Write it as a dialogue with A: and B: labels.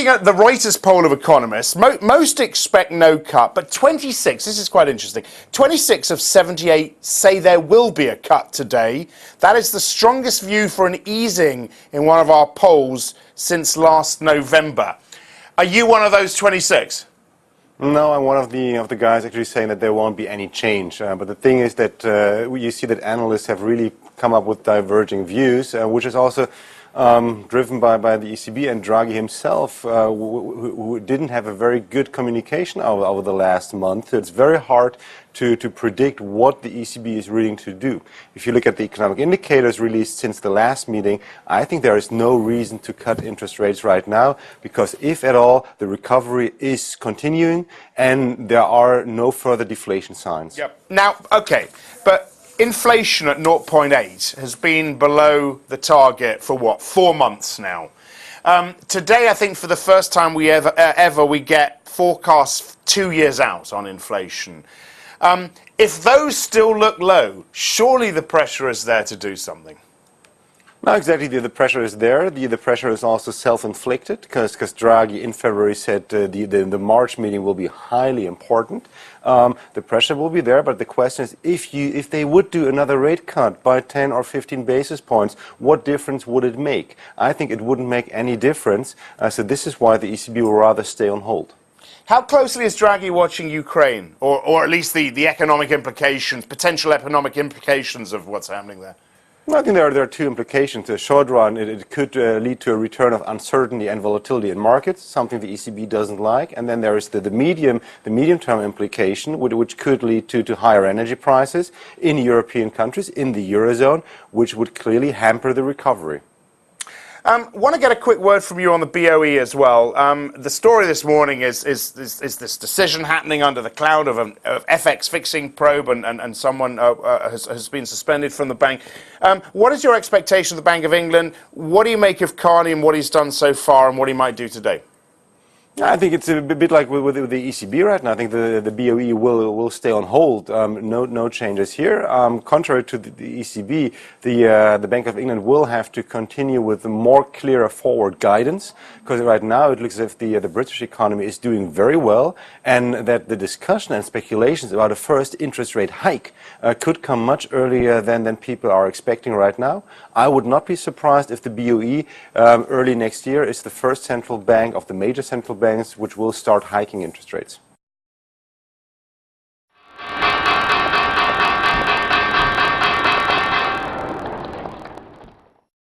A: looking at the Reuters poll of economists, most expect no cut, but 26, this is quite interesting, 26 of 78 say there will be a cut today. That is the strongest view for an easing in one of our polls since last November. Are you one of those 26?
B: No, I'm one of the guys actually saying that there won't be any change. But the thing is that you see that analysts have really come up with diverging views, which is also driven by the ECB and Draghi himself, who didn't have a very good communication over the last month. So it's very hard to predict what the ECB is willing to do. If you look at the economic indicators released since the last meeting, I think there is no reason to cut interest rates right now, because if at all, the recovery is continuing and there are no further deflation signs.
A: Yep. Now, okay, but inflation at 0.8 has been below the target for what, 4 months now. Today, I think for the first time we ever we get forecasts 2 years out on inflation. If those still look low, surely the pressure is there to do something.
B: No, exactly. The pressure is there. The pressure is also self-inflicted, because Draghi in February said the March meeting will be highly important. The pressure will be there, but the question is, if they would do another rate cut by 10 or 15 basis points, what difference would it make? I think it wouldn't make any difference. So this is why the ECB will rather stay on hold.
A: How closely is Draghi watching Ukraine, or at least the economic implications, potential economic implications of what's happening there?
B: Well, I think there are two implications. In the short run, it could lead to a return of uncertainty and volatility in markets, something the ECB doesn't like. And then there is the medium-term implication, which could lead to higher energy prices in European countries, in the Eurozone, which would clearly hamper the recovery.
A: Want to get a quick word from you on the BOE as well. The story this morning is this decision happening under the cloud of an FX fixing probe, and someone has been suspended from the bank. What is your expectation of the Bank of England? What do you make of Carney and what he's done so far and what he might do today?
B: I think it's a bit like with the ECB right now. I think the BOE will stay on hold. No changes here. Contrary to the ECB, the Bank of England will have to continue with more clearer forward guidance, because right now it looks as if the British economy is doing very well, and that the discussion and speculations about a first interest rate hike could come much earlier than people are expecting right now. I would not be surprised if the BOE early next year is the first central bank of the major central banks which will start hiking interest rates.